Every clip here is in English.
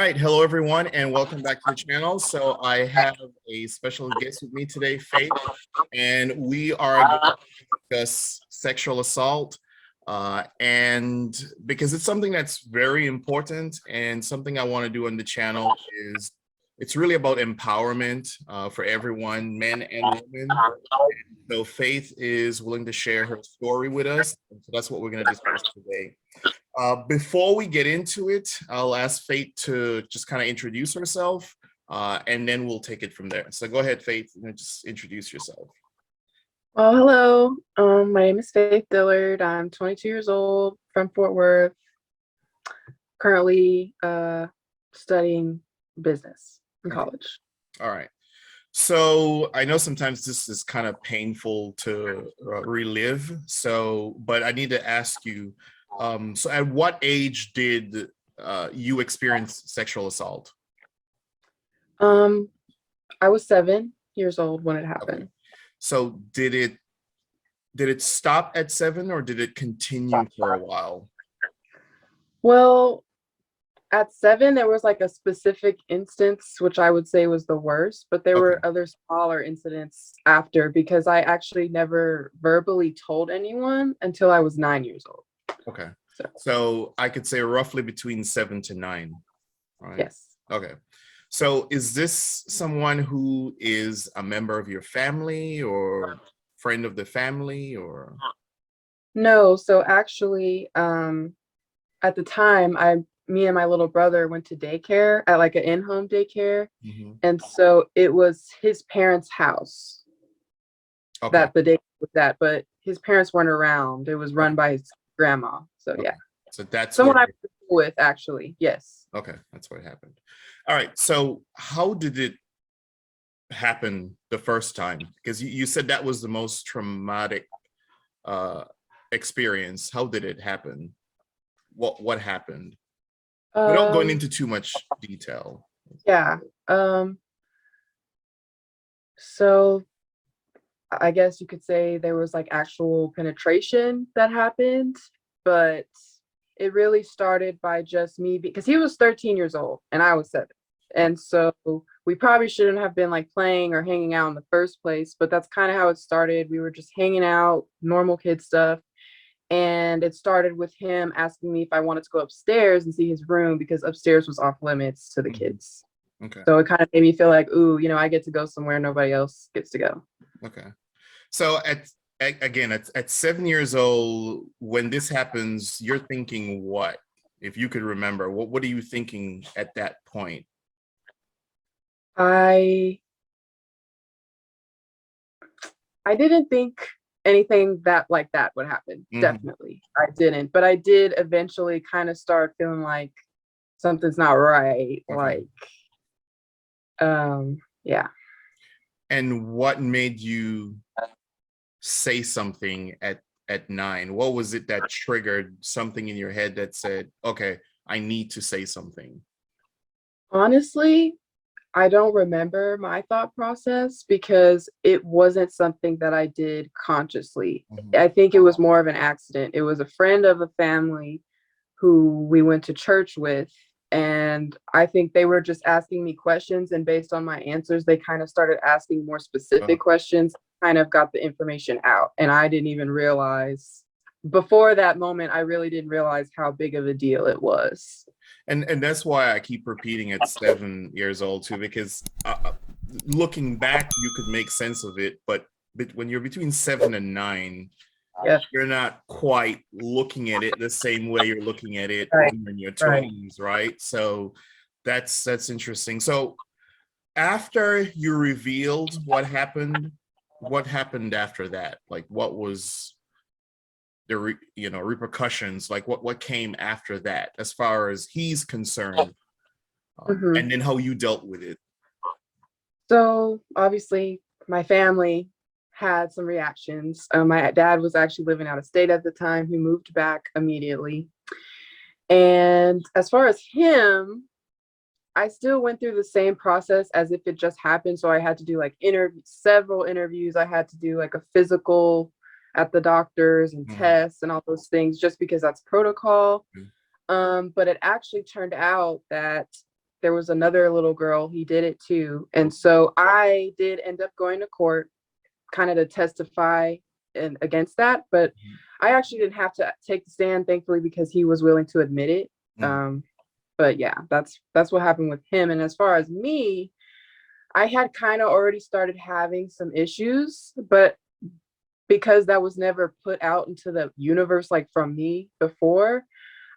right, hello everyone, and welcome back to the channel. So I have a special guest with me today, Faith, and we are going to discuss sexual assault, and because it's something that's very important and something I want to do on the channel is it's really about empowerment for everyone, men and women. So Faith is willing to share her story with us, and so that's what we're going to discuss today. Before we get into it, I'll ask Faith to just kind of introduce herself, and then we'll take it from there. So go ahead, Faith, just introduce yourself. Well, hello. My name is Faith Dillard. I'm 22 years old from Fort Worth, currently studying business in college. All right. So I know sometimes this is kind of painful to relive. But I need to ask you, so at what age did you experience sexual assault? I was 7 years old when it happened. Okay. So did it stop at 7 or did it continue for a while? Well, at 7, there was like a specific instance, which I would say was the worst, but there were other smaller incidents after because I actually never verbally told anyone until I was 9 years old. Okay. So I could say roughly between 7 to 9, right? Yes. Okay. So is this someone who is a member of your family or friend of the family or? No, so actually, at the time, me and my little brother went to daycare at like an in-home daycare. And so it was his parents' house that the day was at, but his parents weren't around. It was run by his grandma. So yeah. So that's someone I was with, actually. Yes. Okay, that's what happened. All right. So how did it happen the first time? Because you said that was the most traumatic experience. How did it happen? What happened? Without going into too much detail. Yeah. So I guess you could say there was like actual penetration that happened, but it really started by just me because he was 13 years old and I was 7. And so we probably shouldn't have been like playing or hanging out in the first place, but that's kind of how it started. We were just hanging out, normal kid stuff. And it started with him asking me if I wanted to go upstairs and see his room because upstairs was off limits to the kids. Okay. So it kind of made me feel like, ooh, I get to go somewhere nobody else gets to go. Okay. So at 7 years old, when this happens, you're thinking what? If you could remember, what are you thinking at that point? I didn't think anything that would happen. Definitely. I didn't. But I did eventually kind of start feeling like something's not right. Yeah. And what made you say something at 9? What was it that triggered something in your head that said, okay, I need to say something? Honestly, I don't remember my thought process because it wasn't something that I did consciously. I think it was more of an accident. It was a friend of a family who we went to church with, and I think they were just asking me questions, and based on my answers, they kind of started asking more specific questions, kind of got the information out. And I didn't even realize, before that moment, I really didn't realize how big of a deal it was. And that's why I keep repeating at 7 years old too, because looking back, you could make sense of it, but when you're between 7 and 9, you're not quite looking at it the same way you're looking at it when you're in your 20s, right? So that's interesting. So after you revealed what happened after that? Like, what was the repercussions? Like, what came after that as far as he's concerned, and then how you dealt with it? So obviously my family had some reactions. My dad was actually living out of state at the time. He moved back immediately. And as far as him, I still went through the same process as if it just happened. So I had to do like several interviews. I had to do like a physical at the doctors and tests and all those things just because that's protocol. But it actually turned out that there was another little girl, he did it too. And so I did end up going to court kind of to testify against that, but I actually didn't have to take the stand, thankfully, because he was willing to admit it. But yeah, that's what happened with him. And as far as me, I had kind of already started having some issues, but because that was never put out into the universe, like from me before,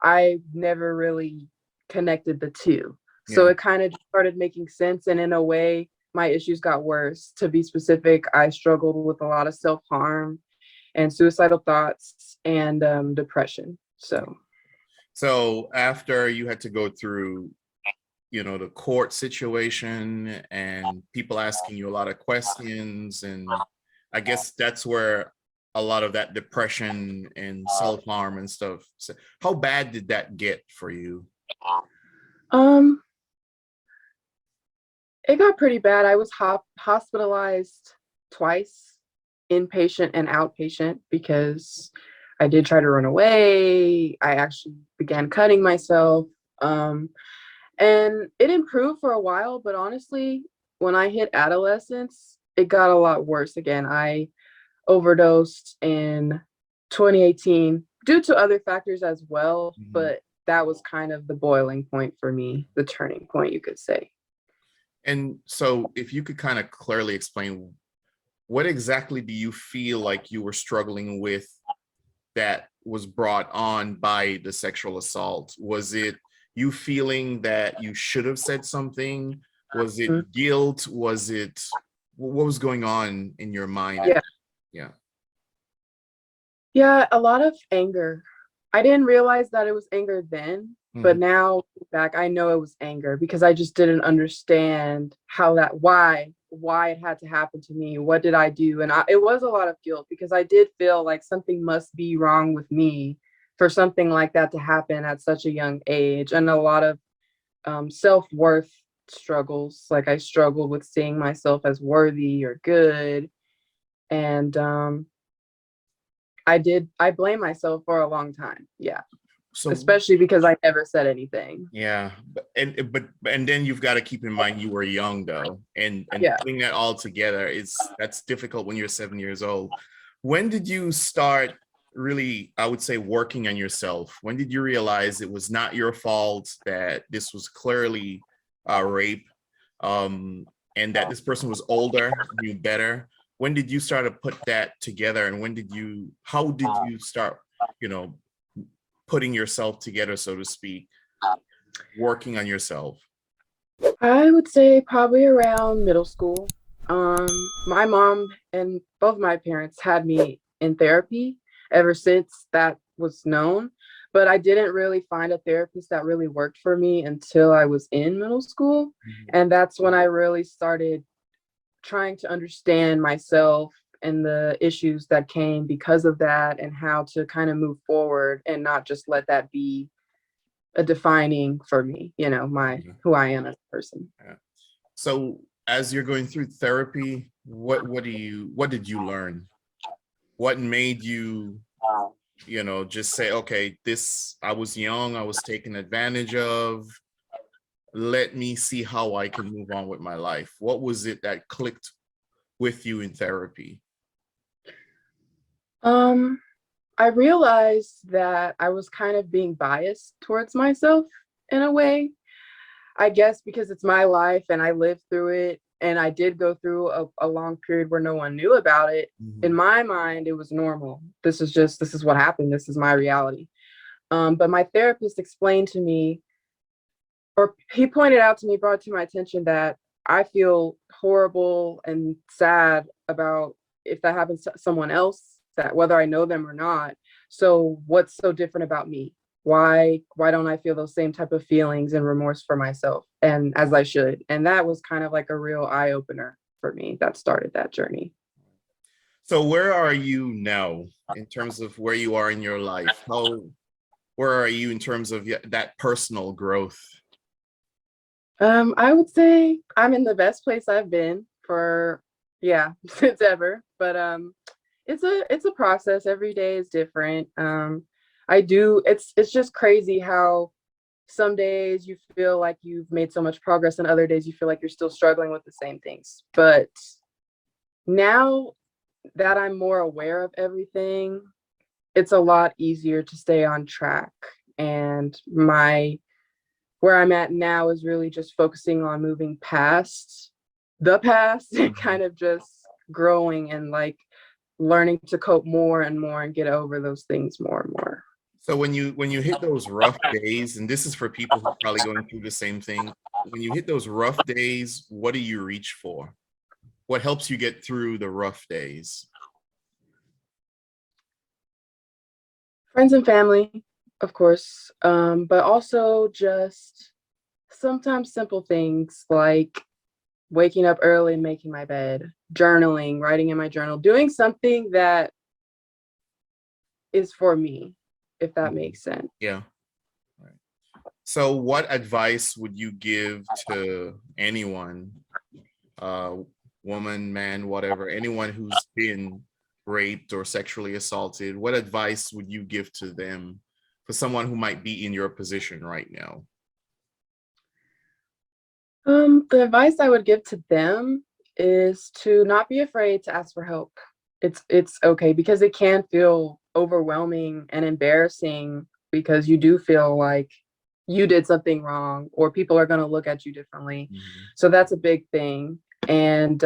I never really connected the two. So Yeah. it kind of started making sense. And in a way, my issues got worse. To be specific, I struggled with a lot of self-harm and suicidal thoughts and depression. So after you had to go through, the court situation and people asking you a lot of questions, and I guess that's where a lot of that depression and self-harm and stuff. So how bad did that get for you? Um, it got pretty bad. I was hospitalized twice, inpatient and outpatient, because I did try to run away. I actually began cutting myself. And it improved for a while, but honestly, when I hit adolescence, it got a lot worse again. I overdosed in 2018 due to other factors as well, but that was kind of the boiling point for me, the turning point, you could say. And so if you could kind of clearly explain, what exactly do you feel like you were struggling with that was brought on by the sexual assault? Was it you feeling that you should have said something? Was it guilt? Was it, what was going on in your mind? Yeah. Yeah. Yeah, a lot of anger. I didn't realize that it was anger then, but now back, I know it was anger because I just didn't understand why it had to happen to me. What did I do? And it was a lot of guilt because I did feel like something must be wrong with me for something like that to happen at such a young age, and a lot of self-worth struggles. Like I struggled with seeing myself as worthy or good. And I blame myself for a long time. Yeah. So, Especially because I never said anything. yeah, and then you've got to keep in mind you were young though, and Yeah. putting that all together that's difficult when you're 7 years old. When did you start really, I would say, working on yourself? When did you realize it was not your fault, that this was clearly rape, and that this person was older, knew better? When did you start to put that together, and how did you start, putting yourself together, so to speak, working on yourself? I would say probably around middle school. My mom and both my parents had me in therapy ever since that was known, but I didn't really find a therapist that really worked for me until I was in middle school. And that's when I really started trying to understand myself and the issues that came because of that, and how to kind of move forward and not just let that be a defining for me, who I am as a person. Yeah. So as you're going through therapy, what did you learn? What made you, just say, okay, I was young, I was taken advantage of. Let me see how I can move on with my life. What was it that clicked with you in therapy? I realized that I was kind of being biased towards myself in a way. I guess because it's my life and I lived through it, and I did go through a long period where no one knew about it. In my mind, it was normal. This is what happened. This is my reality. But my therapist explained to me, or he pointed out to me, brought to my attention that I feel horrible and sad about if that happens to someone else, that whether I know them or not. So what's so different about me? Why don't I feel those same type of feelings and remorse for myself, and as I should? And that was kind of like a real eye opener for me that started that journey. So where are you now in terms of where you are in your life? Where are you in terms of that personal growth? I would say I'm in the best place I've been for, yeah, since ever. But it's a process. Every day is different. It's just crazy how some days you feel like you've made so much progress, and other days you feel like you're still struggling with the same things. But now that I'm more aware of everything, it's a lot easier to stay on track. And where I'm at now is really just focusing on moving past the past and kind of just growing and like learning to cope more and more and get over those things more and more. So when you hit those rough days, and this is for people who are probably going through the same thing, when you hit those rough days, what do you reach for? What helps you get through the rough days? Friends and family, of course, but also just sometimes simple things like waking up early and making my bed, journaling, writing in my journal, doing something that is for me, if that makes sense. Yeah. Right. So what advice would you give to anyone, woman, man, whatever, anyone who's been raped or sexually assaulted? What advice would you give to them for someone who might be in your position right now? The advice I would give to them is to not be afraid to ask for help. It's okay, because it can feel overwhelming and embarrassing because you do feel like you did something wrong or people are going to look at you differently. Mhm. So that's a big thing. And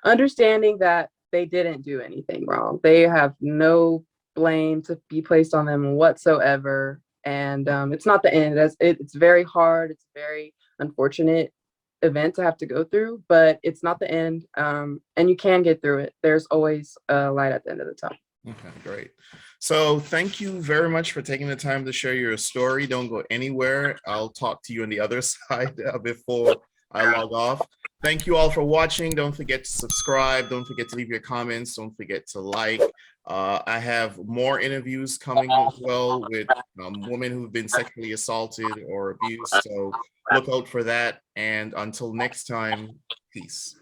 understanding that they didn't do anything wrong. They have no blame to be placed on them whatsoever. And it's not the end. It's very hard. It's very unfortunate event to have to go through, but it's not the end. And you can get through it. There's always a light at the end of the tunnel. Okay, great. So thank you very much for taking the time to share your story. Don't go anywhere. I'll talk to you on the other side before I log off. Thank you all for watching. Don't forget to subscribe. Don't forget to leave your comments. Don't forget to like. I have more interviews coming as well with women who've been sexually assaulted or abused. So look out for that. And until next time, peace.